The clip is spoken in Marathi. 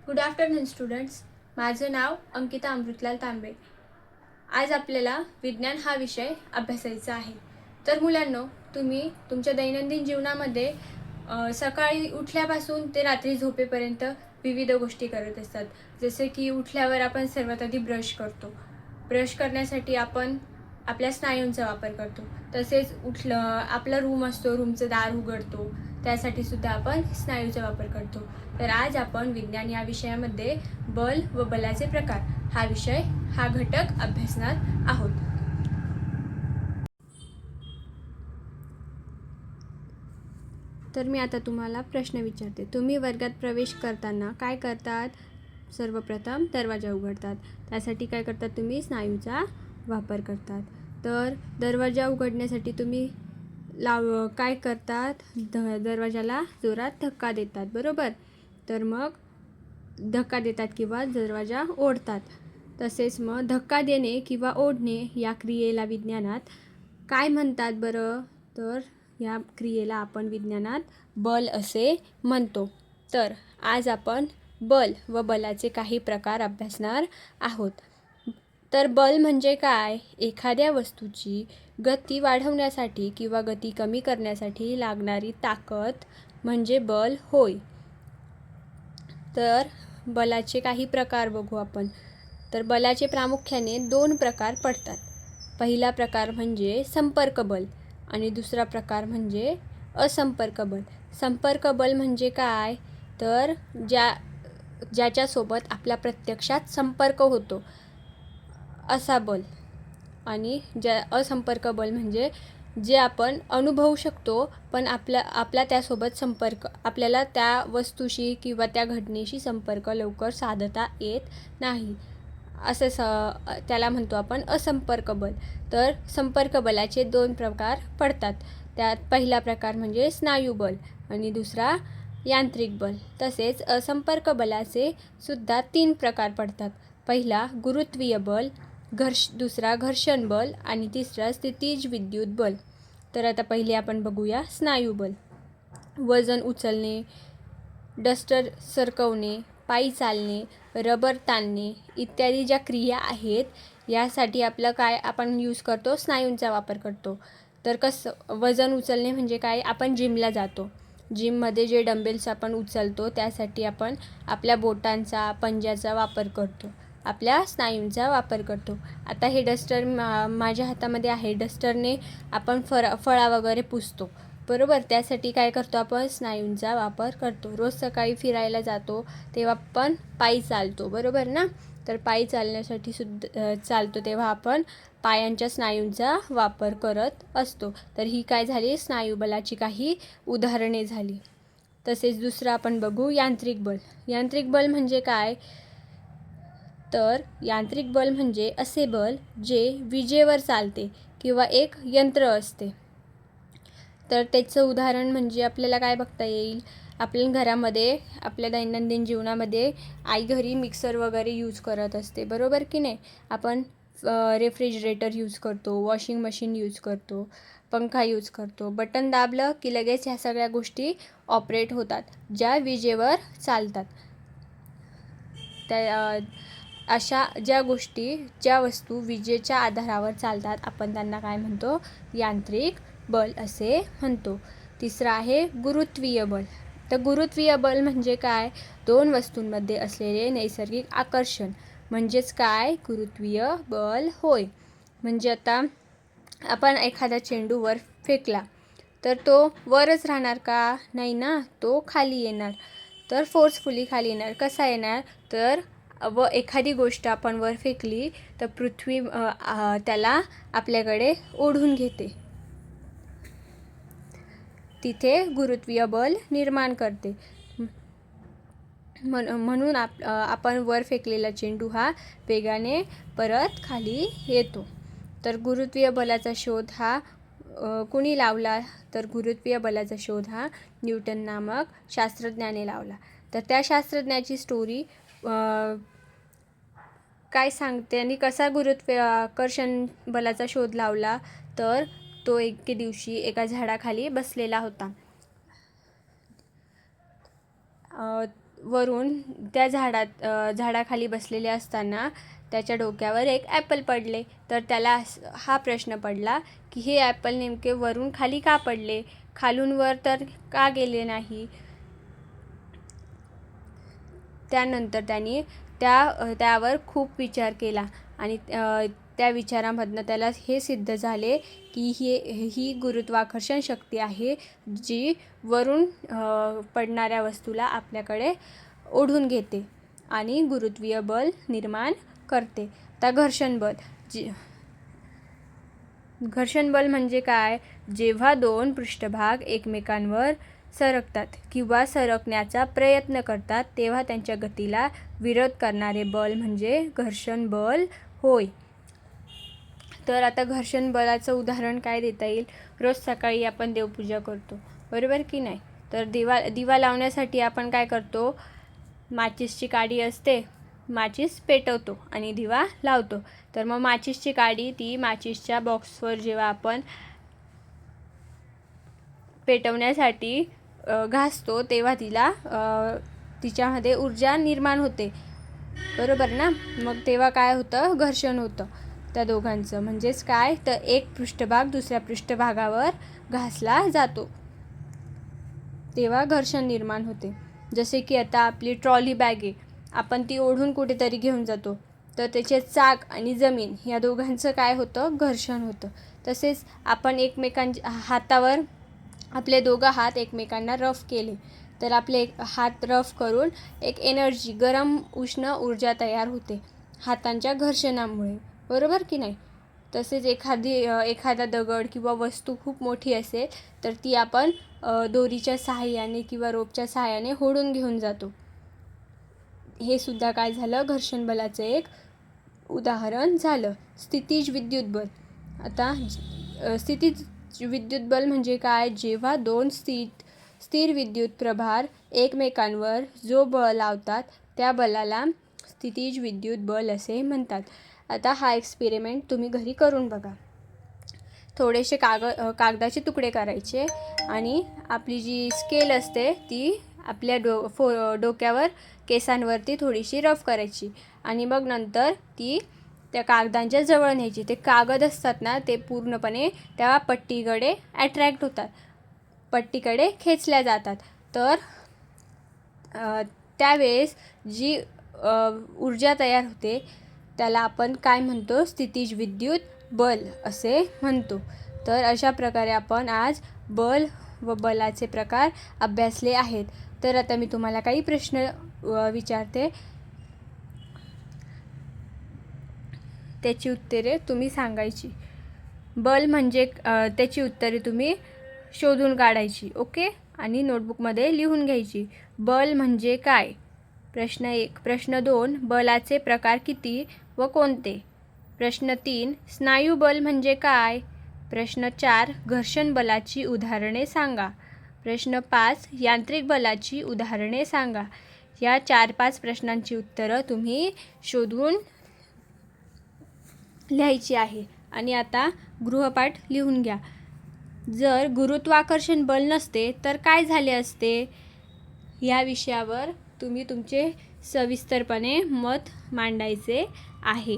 Good afternoon students. माझं नाव अंकिता अमृतलाल तांबे. आज आपल्याला विज्ञान हा विषय अभ्यासायचा आहे. तर मुलांनो, तुम्ही तुमच्या दैनंदिन जीवनामध्ये सकाळी उठल्यापासून ते रात्री झोपेपर्यंत विविध गोष्टी करत असतात. जसे की उठल्यावर आपण सर्वात आधी ब्रश करतो. ब्रश करण्यासाठी आपण आपल्या स्नायूंचा वापर करतो. तसेच आपला रूम असतो, रूमचं दार उघडतो, त्यासाठी सुद्धा आपण स्नायूचा वापर करतो. तर आज आपण विज्ञान या विषयामध्ये बल व बलाचे प्रकार हा घटक अभ्यासणार आहोत. तर मी आता तुम्हाला प्रश्न विचारते. तुम्ही वर्गात प्रवेश करताना काय करतात? सर्वप्रथम दरवाजा उघडतात. त्यासाठी काय करतात? तुम्ही स्नायूचा वापर करतात. तर दरवाजा उघडण्यासाठी तुम्ही काय करतात? दरवाजाला जोरात धक्का देतात, बरोबर? तर मग धक्का देतात किंवा दरवाजा ओढतात. तसेच मग धक्का देणे किंवा ओढणे या क्रियेला विज्ञानात काय म्हणतात बरं? तर या क्रियेला आपण विज्ञानात बल असे म्हणतो. तर आज आपण बल व बलाचे काही प्रकार अभ्यासणार आहोत. तर बल म्हणजे काय? एखाद्या वस्तूची गती वाढवण्यासाठी किंवा गती कमी करण्यासाठी लागणारी ताकद म्हणजे बल होय. तर बलाचे काही प्रकार बघू आपण. तर बलाचे प्रामुख्याने 2 प्रकार पडतात. पहिला प्रकार म्हणजे संपर्क बल आणि दुसरा प्रकार म्हणजे असंपर्क बल. संपर्क बल म्हणजे काय? तर ज्याच्यासोबत आपला प्रत्यक्षात संपर्क होतो असा बल. आणि असंपर्क बल म्हणजे जे आपण अनुभवू शकतो पण आपला त्यासोबत आपल्याला त्या वस्तूशी किंवा त्या घटनेशी संपर्क लवकर साधता येत नाही, त्याला म्हणतो आपण असंपर्क बल. तर संपर्क बलाचे 2 प्रकार पडतात. त्यात पहिला प्रकार म्हणजे स्नायू बल आणि दुसरा यांत्रिक बल. तसेच असंपर्क बलाचे सुद्धा 3 प्रकार पडतात. पहिला गुरुत्वीय बल, दुसरा घर्षण बल आणि तिसरा स्थितीज विद्युत बल. तर आता पहिले आपण बघूया स्नायू बल. वजन उचलणे, डस्टर सरकवणे, पायी चालणे, रबर ताणणे इत्यादी ज्या क्रिया आहेत यासाठी आपण यूज करतो? स्नायूंचा वापर करतो. तर वजन उचलणे म्हणजे काय? आपण जिमला जातो. जिममध्ये जे डंबेल्स आपण उचलतो त्यासाठी आपण आपल्या बोटांचा, पंजाचा वापर करतो. आपल्या स्नायूंचा वापर करतो. आता हे डस्टर माझ्या हातामध्ये आहे. डस्टरने आपण फळा वगैरे पुसतो, बरोबर? त्यासाठी काय करतो? आपण स्नायूंचा वापर करतो. रोज सकाळी फिरायला जातो तेव्हा आपण पायी चालतो, बरोबर ना? तर पायी चालण्यासाठी सुद्धा चालतो तेव्हा आपण पायांच्या स्नायूंचा वापर करत असतो. तर ही काय झाली? स्नायूबलाची काही उदाहरणे झाली. तसेच दुसरं आपण बघू यांत्रिक बल. यांत्रिक बल म्हणजे काय? तर यांत्रिक बल म्हणजे असे बल जे विजेवर चालते किंवा एक यंत्र असते. तर त्याचं उदाहरण म्हणजे आपल्याला काय बघता येईल? आपल्या घरामध्ये, आपल्या दैनंदिन जीवनामध्ये आई घरी मिक्सर वगैरे यूज करत असते, बरोबर की नाही? आपण रेफ्रिजरेटर यूज करतो, वॉशिंग मशीन यूज करतो, पंखा यूज करतो. बटन दाबलं की लगेच ह्या सगळ्या गोष्टी ऑपरेट होतात ज्या विजेवर चालतात. अशा ज्या वस्तू विजेच्या आधारावर चालतात आपण त्यांना काय म्हणतो? यांत्रिक बल असे म्हणतो. तिसरं आहे गुरुत्वीय बल. तर गुरुत्वीय बल म्हणजे काय? 2 वस्तूंमध्ये असलेले नैसर्गिक आकर्षण म्हणजेच काय? गुरुत्वीय बल होय. म्हणजे आता आपण एखादा चेंडू वर फेकला तर तो वरच राहणार का? नाही ना, तो खाली येणार. तर फोर्सफुली खाली येणार. कसा येणार? तर एखादी गोष्ट आपण वर फेकली तर पृथ्वी त्याला आपल्याकडे ओढून घेते, तिथे गुरुत्वीय बल निर्माण करते. म्हणून आपण वर फेकलेला चेंडू हा वेगाने परत खाली येतो. तर गुरुत्वीय बलाचा शोध हा कुणी लावला? तर गुरुत्वीय बलाचा शोध हा न्यूटन नामक शास्त्रज्ञाने लावला. तर त्या शास्त्रज्ञाची स्टोरी काय सांगते आणि कसा गुरुत्वाकर्षण बलाचा शोध लावला? तर तो एके दिवशी एका झाडाखाली बसलेला होता. वरून त्या झाडाखाली बसलेले असताना त्याच्या डोक्यावर एक ॲपल पडले. तर त्याला हा प्रश्न पडला की हे ॲपल नेमके वरून खाली का पडले, खालून वर तर का गेले नाही. त्यानंतर त्यांनी त्यावर खूप विचार केला आणि त्या विचारामधनं त्याला हे सिद्ध झाले की ही गुरुत्वाकर्षण शक्ती आहे जी वरून पडणाऱ्या वस्तूला आपल्याकडे ओढून घेते आणि गुरुत्वीय बल निर्माण करते. आता घर्षण बल म्हणजे काय? जेव्हा दोन पृष्ठभाग एकमेकांवर सरकतात किंवा सरकण्याचा प्रयत्न करतात तेव्हा त्यांच्या गतीला विरोध करणारे बल म्हणजे घर्षण बल होय. तर आता घर्षण बलाचं उदाहरण काय देता येईल? रोज सकाळी आपण देवपूजा करतो, बरोबर की नाही? तर दिवा लावण्यासाठी आपण काय करतो? माचीसची काडी असते, माचीस पेटवतो आणि दिवा लावतो. तर मग माचीसची काडी ती माचीसच्या बॉक्सवर जेव्हा आपण पेटवण्यासाठी घासतो तेव्हा तिच्यामध्ये ऊर्जा निर्माण होते, बरोबर ना? मग तेव्हा काय होतं? घर्षण होतं त्या दोघांचं. म्हणजेच काय? तर एक पृष्ठभाग दुसऱ्या पृष्ठभागावर घासला जातो तेव्हा घर्षण निर्माण होते. जसे की आता आपली ट्रॉली बॅग आहे, आपण ती ओढून कुठेतरी घेऊन जातो, तर त्याचे चाक आणि जमीन या दोघांचं काय होतं? घर्षण होतं. तसेच आपण एकमेकांच्या हातावर आपले दोघं हात एकमेकांना रफ केले तर आपले हात रफ करून एक एनर्जी, गरम उष्ण ऊर्जा तयार होते हातांच्या घर्षणामुळे, बरोबर की नाही? तसेच एखादा दगड किंवा वस्तू खूप मोठी असेल तर ती आपण दोरीच्या सहाय्याने किंवा रोपच्या सहाय्याने ओढून घेऊन जातो. हे सुद्धा काय झालं? घर्षण बलाचं एक उदाहरण झालं. स्थितीज विद्युत बल. आता स्थितीज विद्युत बल म्हणजे काय? जेव्हा दोन स्थिर विद्युत प्रभार एकमेकांवर जो बळ लावतात त्या बलाला स्थितीज विद्युत बल असे म्हणतात. आता हा एक्सपेरिमेंट तुम्ही घरी करून बघा. थोडेसे कागदाचे तुकडे करायचे आणि आपली जी स्केल असते ती आपल्या डोक्यावर केसांवरती थोडीशी रफ करायची आणि मग नंतर ती त्या कागदांच्या जवळ न्यायची. ते कागद असतात ना ते पूर्णपणे त्या पट्टीकडे अट्रॅक्ट होतात, पट्टीकडे खेचल्या जातात. तर त्यावेळेस जी ऊर्जा तयार होते त्याला आपण काय म्हणतो? स्थितीज विद्युत बल असे म्हणतो. तर अशा प्रकारे आपण आज बल व बलाचे प्रकार अभ्यासले आहेत. तर आता मी तुम्हाला काही प्रश्न विचारते, त्याची उत्तरे तुम्ही सांगायची. बल म्हणजे त्याची उत्तरे तुम्ही शोधून काढायची, ओके? आणि नोटबुकमध्ये लिहून घ्यायची. बल म्हणजे काय? प्रश्न 1. प्रश्न 2. बलाचे प्रकार किती व कोणते? प्रश्न 3. स्नायू बल म्हणजे काय? प्रश्न 4. घर्षण बलाची उदाहरणे सांगा. प्रश्न 5. यांत्रिक बलाची उदाहरणे सांगा. या 4-5 प्रश्नांची उत्तरं तुम्ही शोधून लिहायची आहे. आणि आता गृहपाठ लिहून घ्या. जर गुरुत्वाकर्षण बल नसते तर काय झाले असते? या विषयावर तुम्ही तुमचे सविस्तरपणे मत मांडायचे आहे.